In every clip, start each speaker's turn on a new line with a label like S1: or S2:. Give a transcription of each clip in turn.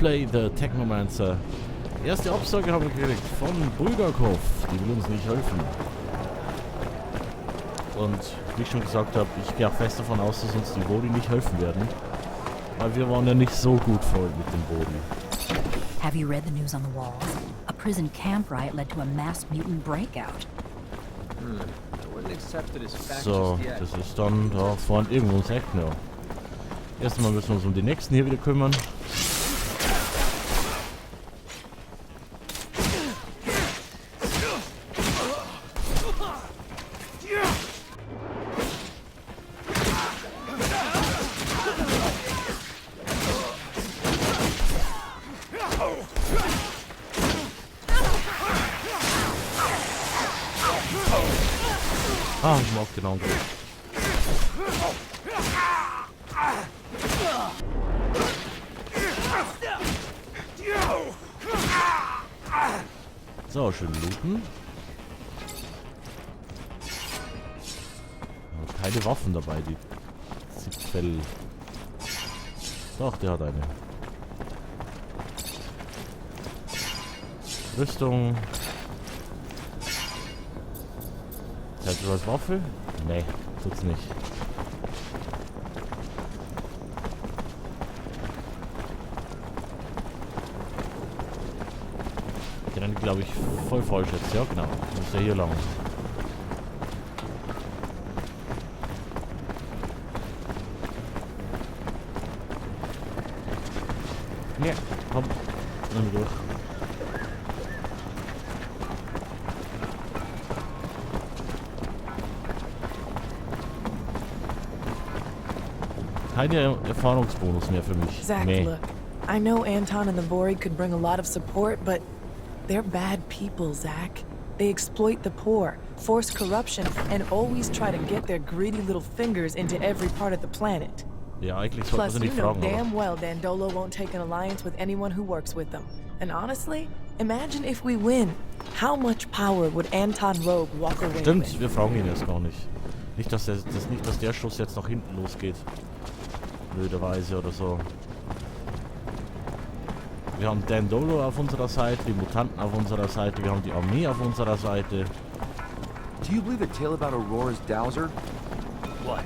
S1: Play the Technomancer. Erste Absage haben wir gekriegt von Bulgakov. Die will uns nicht helfen. Und wie ich schon gesagt habe, ich gehe auch fest davon aus, dass uns die Bodi nicht helfen werden. Weil wir waren ja nicht so gut voll mit dem Bodi.
S2: Have you read the news on the walls? A prison camp riot led to a mass mutant breakout.
S1: So, das ist dann da vorne irgendwo ums Eck, ja. Erstmal müssen wir uns um die nächsten hier wieder kümmern. Ah, ich mag genau gut. So, schön looten. Keine Waffen dabei, die Zipfel. Doch, der hat eine. Rüstung. Zählt das als Waffe? Nee, tut's nicht. Ich renne, glaube ich, voll falsch jetzt. Ja, genau. Ich muss ja hier lang. Ja, komm. Dann durch. Keine Erfahrungsbonus mehr für mich.
S3: Zach,
S1: Nee.
S3: look. I know Anton and the Bori could bring a lot of support, but they're bad people, Zach. They exploit the poor, force corruption, and always try to get their greedy little fingers into every part of the planet.
S1: Ja, eigentlich sollte man
S3: Plus,
S1: sie
S3: you
S1: nicht
S3: know
S1: fragen,
S3: damn
S1: aber...
S3: well Dandolo won't take an alliance with anyone who works with them. And honestly, imagine if we win. How much power would Anton Rogue walk away
S1: Stimmt,
S3: with?
S1: wir fragen ihn erst gar nicht. Nicht, dass der Schuss jetzt nach hinten losgeht. Blöderweise oder so. Wir haben Dandolo auf unserer Seite, die Mutanten auf unserer Seite, wir haben die Armee auf unserer Seite.
S4: Do you believe the tale about Aurora's dowser? What?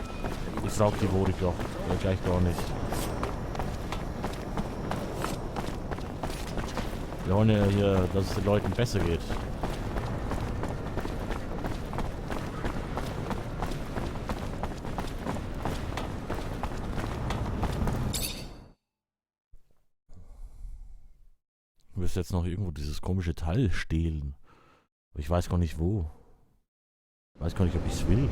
S1: Ich frag die Worik doch, gleich gar nicht. Wir wollen ja hier, dass es den Leuten besser geht. Ich müsste jetzt noch irgendwo dieses komische Teil stehlen. Aber ich weiß gar nicht wo. Ich weiß gar nicht, ob ich es will.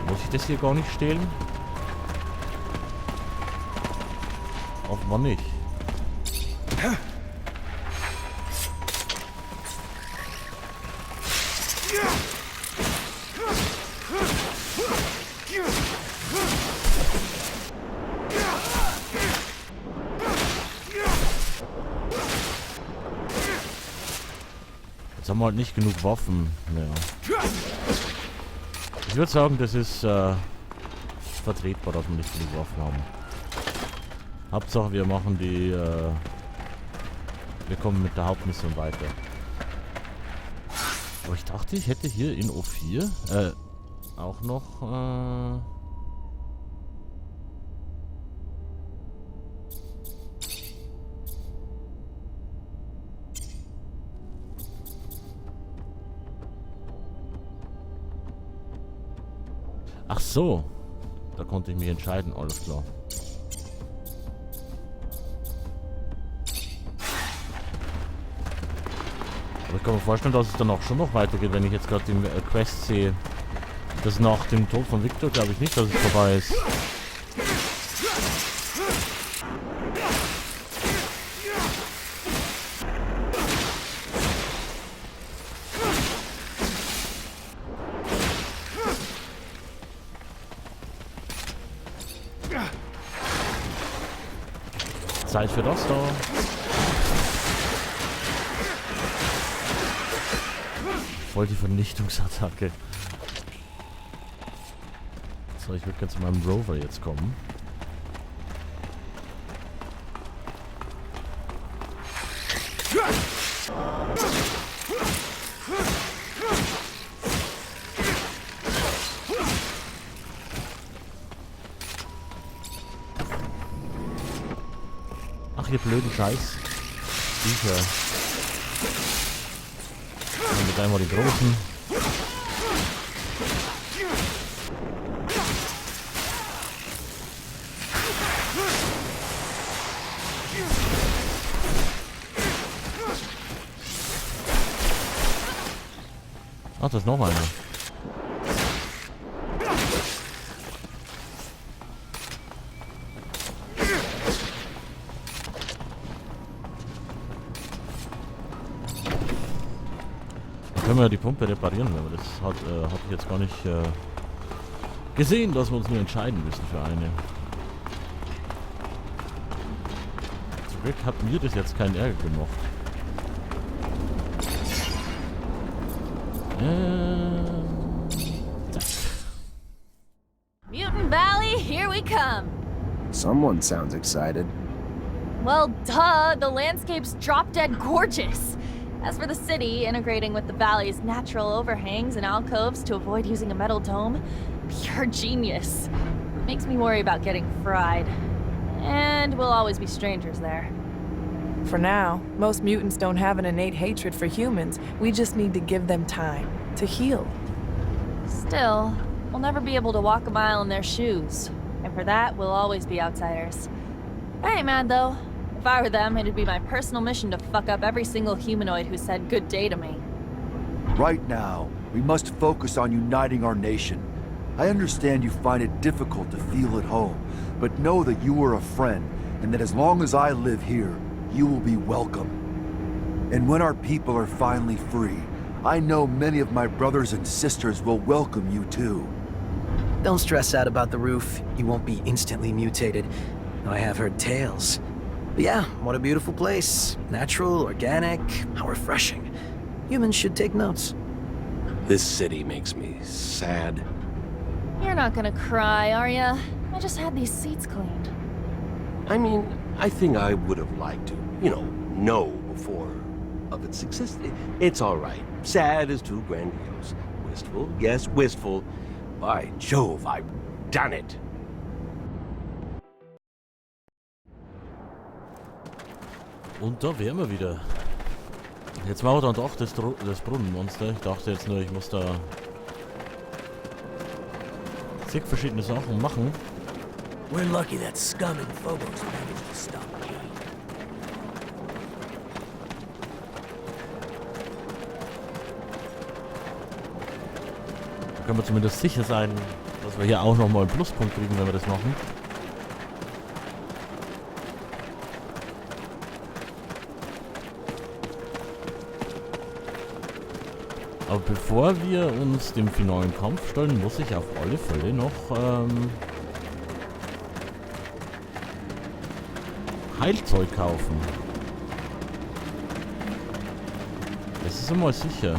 S1: Muss ich das hier gar nicht stehlen? Offenbar nicht. Jetzt haben wir halt nicht genug Waffen. Ja. Ich würde sagen, das ist vertretbar, dass wir nicht genug Waffen haben. Hauptsache wir machen die, wir kommen mit der Hauptmission weiter. Aber ich dachte, ich hätte hier in O4 auch noch ach so, da konnte ich mich entscheiden, alles klar. Aber ich kann mir vorstellen, dass es dann auch schon noch weitergeht, wenn ich jetzt gerade die Quest sehe. Das nach dem Tod von Victor glaube ich nicht, dass es vorbei ist. Zeit für das da. Voll die Vernichtungsattacke. So, ich würde gerne zu meinem Rover jetzt kommen. Ach, ihr blöden Scheiß. Viecher. Dann mit einmal die großen. Ach, das ist noch einer. Können wir ja die Pumpe reparieren, aber das hab ich jetzt gar nicht gesehen, dass wir uns nur entscheiden müssen für eine. Zum Glück hat mir das jetzt keinen Ärger gemacht. Zack.
S5: Mutant Valley, here we come.
S6: Someone sounds excited.
S5: Well, duh, the landscape's drop-dead gorgeous. As for the city, integrating with the valley's natural overhangs and alcoves to avoid using a metal dome, pure genius. Makes me worry about getting fried. And we'll always be strangers there.
S3: For now, most mutants don't have an innate hatred for humans. We just need to give them time to heal.
S5: Still, we'll never be able to walk a mile in their shoes. And for that, we'll always be outsiders. I ain't mad, though. If I were them, it'd be my personal mission to fuck up every single humanoid who said good day to me.
S4: Right now, we must focus on uniting our nation. I understand you find it difficult to feel at home, but know that you are a friend, and that as long as I live here, you will be welcome. And when our people are finally free, I know many of my brothers and sisters will welcome you too.
S6: Don't stress out about the roof. You won't be instantly mutated. I have heard tales. But yeah, what a beautiful place. Natural, organic, how refreshing. Humans should take notes.
S7: This city makes me sad.
S5: You're not gonna cry, are ya? I just had these seats cleaned.
S7: I mean, I think I would have liked to, know before of its existence. It's all right. Sad is too grandiose. Wistful, yes, wistful. By Jove, I've done it.
S1: Und da wären wir wieder. Jetzt machen wir dann doch das Brunnenmonster. Ich dachte jetzt nur, ich muss da zig verschiedene Sachen machen.
S6: We're lucky that scum and Phobos managed to stop me.
S1: Da können wir zumindest sicher sein, dass wir hier auch nochmal einen Pluspunkt kriegen, wenn wir das machen. Aber bevor wir uns dem finalen Kampf stellen, muss ich auf alle Fälle noch Heilzeug kaufen. Das ist immer sicher.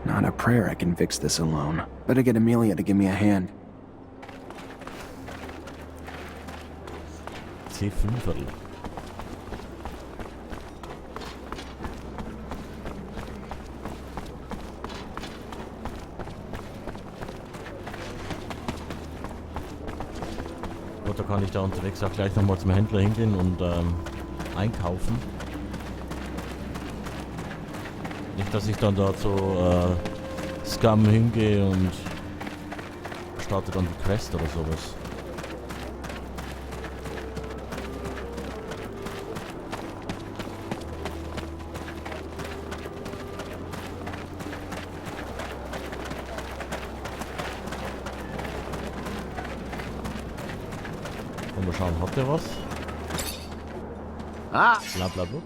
S6: Not a prayer I can fix this alone. Better get Amelia to give me a hand.
S1: C5. Gut, da kann ich da unterwegs auch gleich nochmal zum Händler hingehen und einkaufen. Nicht, dass ich dann da zu Scum hingehe und starte dann die Quest oder sowas. Und mal schauen, hat der was?
S7: Ah!
S1: Bla bla bla.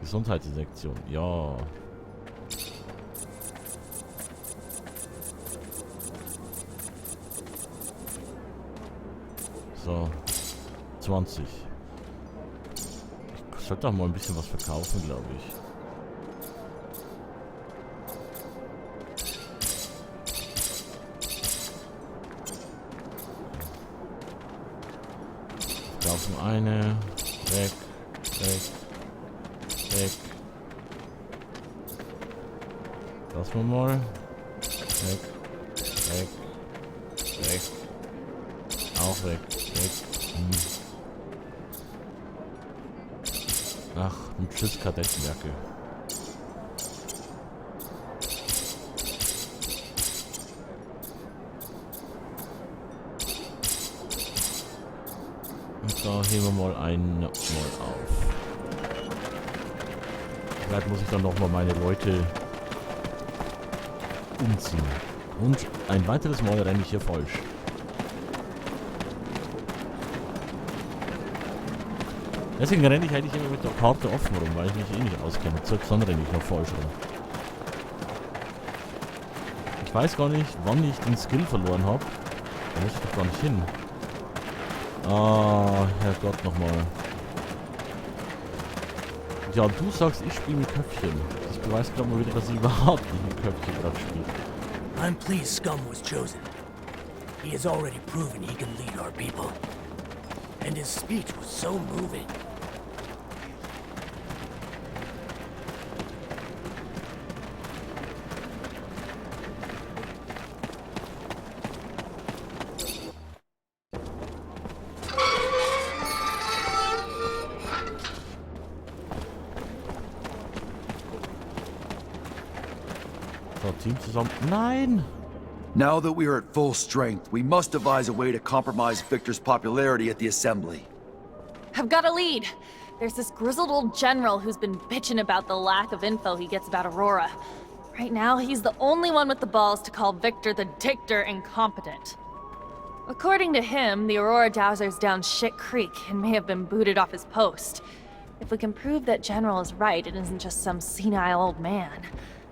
S1: Gesundheitssektion, ja. So. 20. Ich sollte auch mal ein bisschen was verkaufen, glaube ich. Verkaufen eine. Weg. Weg. Weg. Lassen wir mal. Weg. Weg. Weg. Auch weg. Weg. Ach, ein Tschüss Kadettenjacke. Und da heben wir mal einen mal auf. Vielleicht muss ich dann nochmal meine Leute umziehen. Und ein weiteres Mal renne ich hier falsch. Deswegen renne ich eigentlich immer mit der Karte offen rum, weil ich mich eh nicht auskenne. Selbst dann renne ich noch falsch rum. Ich weiß gar nicht, wann ich den Skill verloren habe. Da muss ich doch gar nicht hin. Ah, Herrgott, nochmal. Ja, du sagst, ich spiele mit Köpfchen. Das beweist glaube ich mal wieder, dass ich überhaupt nicht mit Köpfchen gerade spiele.
S8: I'm pleased Scum was chosen. He has already proven he can lead our people. And his speech was so moving.
S1: So, Team zusammen. Nein!
S4: Now that we are at full strength, we must devise a way to compromise Victor's popularity at the Assembly.
S5: I've got a lead. There's this grizzled old general who's been bitching about the lack of info he gets about Aurora. Right now, he's the only one with the balls to call Victor the Dictator incompetent. According to him, the Aurora Dowser's down shit creek and may have been booted off his post. If we can prove that General is right and isn't just some senile old man,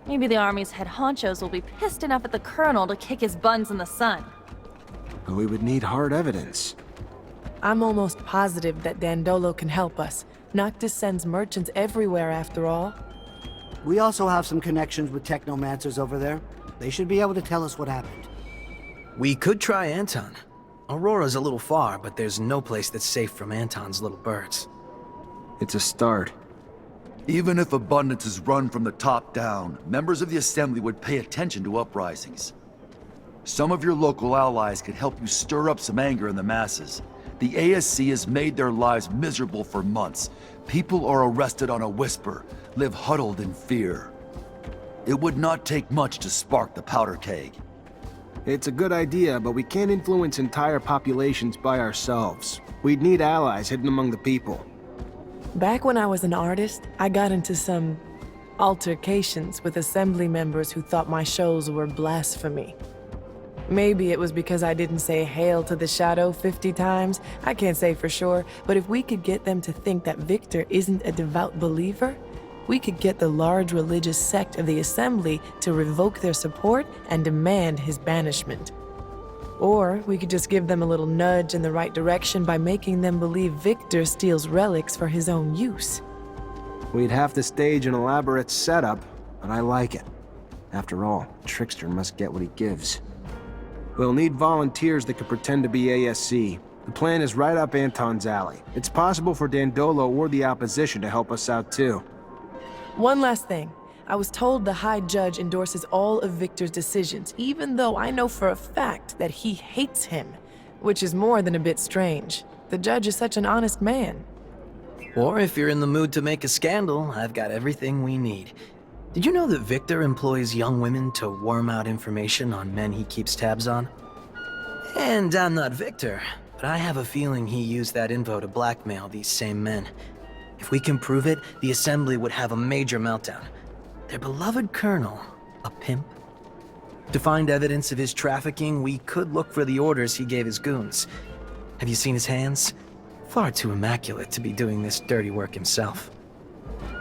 S5: maybe the Army's head honchos will be pissed enough at the Colonel to kick his buns in the sun.
S9: But we would need hard evidence.
S3: I'm almost positive that Dandolo can help us. Noctis sends merchants everywhere, after all.
S10: We also have some connections with Technomancers over there. They should be able to tell us what happened.
S6: We could try Anton. Aurora's a little far, but there's no place that's safe from Anton's little birds.
S9: It's a start.
S4: Even if abundance is run from the top down, members of the Assembly would pay attention to uprisings. Some of your local allies could help you stir up some anger in the masses. The ASC has made their lives miserable for months. People are arrested on a whisper, live huddled in fear. It would not take much to spark the powder keg.
S9: It's a good idea, but we can't influence entire populations by ourselves. We'd need allies hidden among the people.
S3: Back when I was an artist, I got into some altercations with Assembly members who thought my shows were blasphemy. Maybe it was because I didn't say "Hail to the Shadow" 50 times. I can't say for sure, but if we could get them to think that Victor isn't a devout believer, we could get the large religious sect of the Assembly to revoke their support and demand his banishment. Or we could just give them a little nudge in the right direction by making them believe Victor steals relics for his own use.
S9: We'd have to stage an elaborate setup, but I like it. After all, Trickster must get what he gives. We'll need volunteers that could pretend to be ASC. The plan is right up Anton's alley. It's possible for Dandolo or the opposition to help us out too.
S3: One last thing. I was told the High Judge endorses all of Victor's decisions, even though I know for a fact that he hates him, which is more than a bit strange. The judge is such an honest man.
S6: Or if you're in the mood to make a scandal, I've got everything we need. Did you know that Victor employs young women to worm out information on men he keeps tabs on? And I'm not Victor, but I have a feeling he used that info to blackmail these same men. If we can prove it, the Assembly would have a major meltdown. Their beloved colonel, a pimp? To find evidence of his trafficking, we could look for the orders he gave his goons. Have you seen his hands? Far too immaculate to be doing this dirty work himself.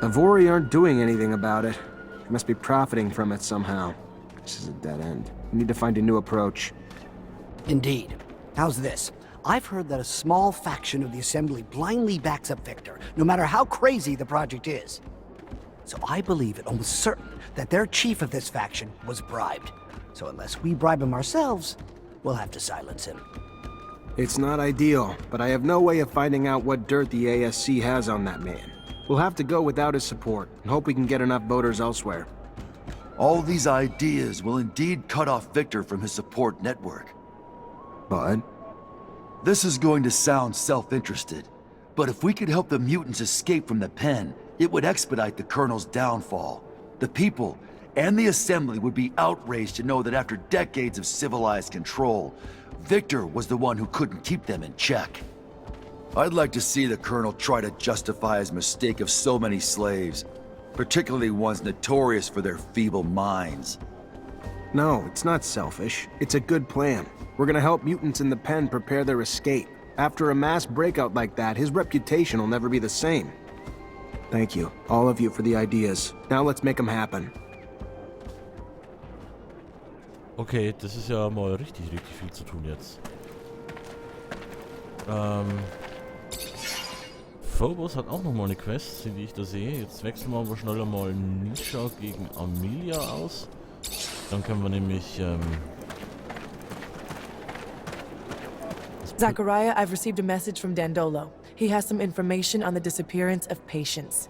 S9: Avori aren't doing anything about it. They must be profiting from it somehow. This is a dead end. We need to find a new approach.
S10: Indeed. How's this? I've heard that a small faction of the Assembly blindly backs up Victor, no matter how crazy the project is. So I believe it almost certain that their chief of this faction was bribed. So unless we bribe him ourselves, we'll have to silence him.
S9: It's not ideal, but I have no way of finding out what dirt the ASC has on that man. We'll have to go without his support and hope we can get enough voters elsewhere.
S4: All these ideas will indeed cut off Victor from his support network.
S9: But
S4: This is going to sound self-interested, but if we could help the mutants escape from the pen, it would expedite the Colonel's downfall. The people and the Assembly would be outraged to know that after decades of civilized control, Victor was the one who couldn't keep them in check. I'd like to see the Colonel try to justify his mistake of so many slaves, particularly ones notorious for their feeble minds.
S9: no, it's not selfish. It's a good plan. We're gonna help mutants in the pen prepare their escape. After a mass breakout like that, his reputation will never be the same. Thank you, all of you, for the ideas. Now let's make them happen.
S1: Okay, das ist ja mal richtig viel zu tun jetzt. Phobos hat auch nochmal eine Quest, die ich da sehe. Jetzt wechseln wir aber schneller mal Nisha gegen Amelia aus. Dann können wir nämlich...
S3: Zachariah, I've received a message from Dandolo. He has some information on the disappearance of patients.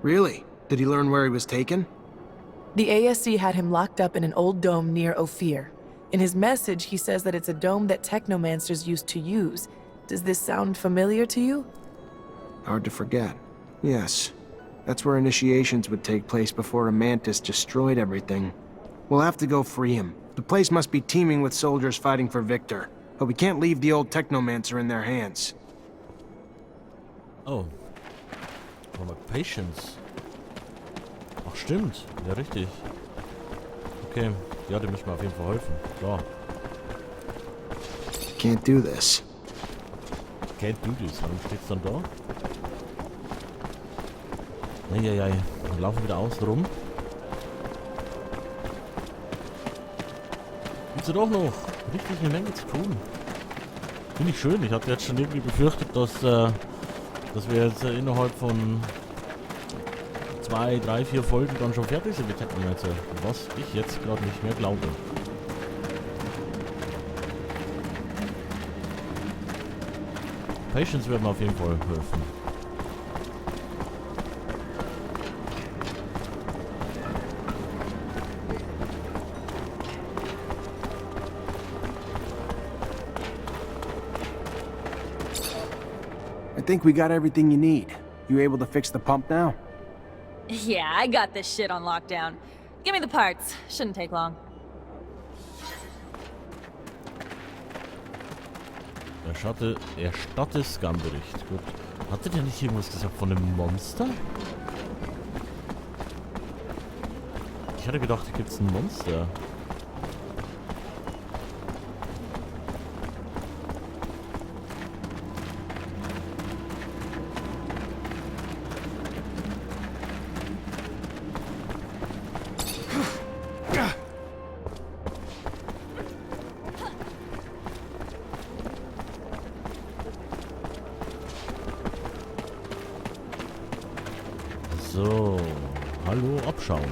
S9: Really? Did he learn where he was taken?
S3: The ASC had him locked up in an old dome near Ophir. In his message, he says that it's a dome that Technomancers used to use. Does this sound familiar to you?
S9: Hard to forget. Yes. That's where initiations would take place before a mantis destroyed everything. We'll have to go free him. The place must be teeming with soldiers fighting for Victor. But we can't leave the old Technomancer in their hands.
S1: Oh. Warte mal, Patience. Ach stimmt, ja richtig. Okay, ja, dem müssen wir auf jeden Fall helfen. Klar.
S9: Can't do this.
S1: Can't do this, warum steht's dann da? Eieiei, wir laufen wieder außen rum. Gibt's ja doch noch richtig eine Menge zu tun. Finde ich schön, ich hatte jetzt schon irgendwie befürchtet, dass wir jetzt innerhalb von 2, 3, 4 Folgen dann schon fertig sind mit Technomancer. Was ich jetzt gerade nicht mehr glaube. Patience wird mir auf jeden Fall helfen.
S9: I think we got everything you need. You able to fix the pump now?
S5: Yeah, I got this shit on lockdown. Give me the parts. Shouldn't take long.
S1: Erstatte Scam-Bericht. Gut. Hatte der nicht irgendwas gesagt von einem Monster? Ich hatte gedacht, hier gibt's ein Monster. So, hallo, abschauen.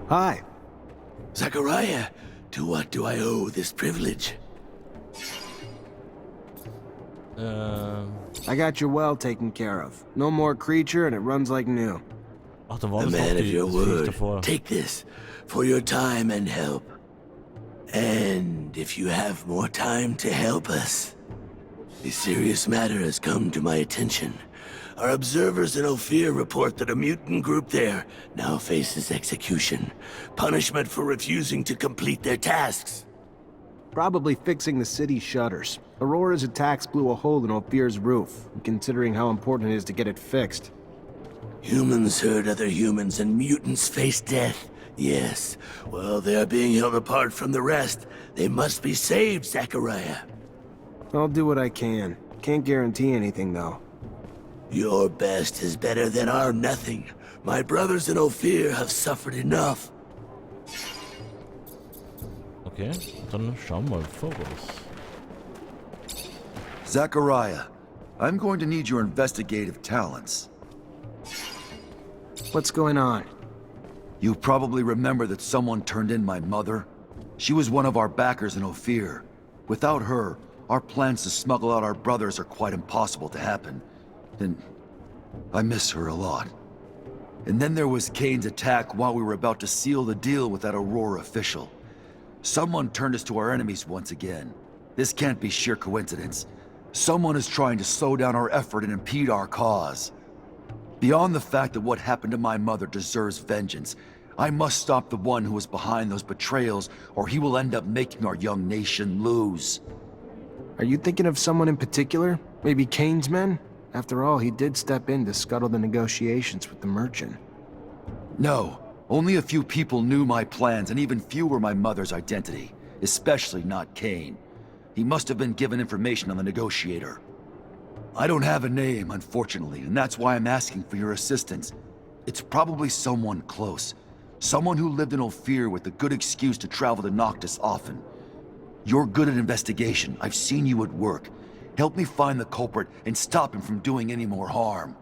S9: Hi.
S8: Zachariah, to what do I owe this privilege?
S9: I got your well taken care of. No more creature and it runs like new.
S1: Ach, da war
S8: A
S1: das
S8: man
S1: doch
S8: of your
S1: das Viech
S8: word.
S1: davor.
S8: Take this for your time and help. And if you have more time to help us, a serious matter has come to my attention. Our observers in Ophir report that a mutant group there now faces execution. Punishment for refusing to complete their tasks.
S9: Probably fixing the city's shutters. Aurora's attacks blew a hole in Ophir's roof, and considering how important it is to get it fixed.
S8: Humans hurt other humans and mutants face death. Yes, well, they are being held apart from the rest. They must be saved, Zachariah.
S9: I'll do what I can. Can't guarantee anything, though.
S8: Your best is better than our nothing. My brothers in Ophir have suffered enough.
S1: Okay, dann schauen wir mal voraus.
S4: Zachariah, I'm going to need your investigative talents.
S9: What's going on?
S4: You probably remember that someone turned in my mother. She was one of our backers in Ophir. Without her, our plans to smuggle out our brothers are quite impossible to happen. And I miss her a lot. And then there was Kane's attack while we were about to seal the deal with that Aurora official. Someone turned us to our enemies once again. This can't be sheer coincidence. Someone is trying to slow down our effort and impede our cause. Beyond the fact that what happened to my mother deserves vengeance, I must stop the one who was behind those betrayals, or he will end up making our young nation lose.
S9: Are you thinking of someone in particular? Maybe Kane's men? After all, he did step in to scuttle the negotiations with the merchant.
S4: No, only a few people knew my plans, and even fewer my mother's identity, especially not Kane. He must have been given information on the negotiator. I don't have a name, unfortunately, and that's why I'm asking for your assistance. It's probably someone close. Someone who lived in Ophir with a good excuse to travel to Noctis often. You're good at investigation. I've seen you at work. Help me find the culprit and stop him from doing any more harm.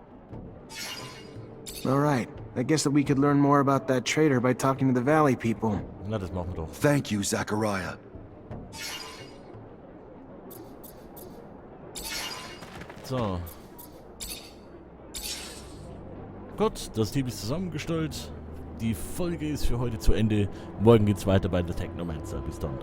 S9: All right. I guess that we could learn more about that traitor by talking to the Valley people.
S1: Na, das machen wir doch.
S4: Thank you, Zachariah.
S1: So. Gut, das Team ist zusammengestellt. Die Folge ist für heute zu Ende. Morgen geht's weiter bei The Technomancer. Bis dann.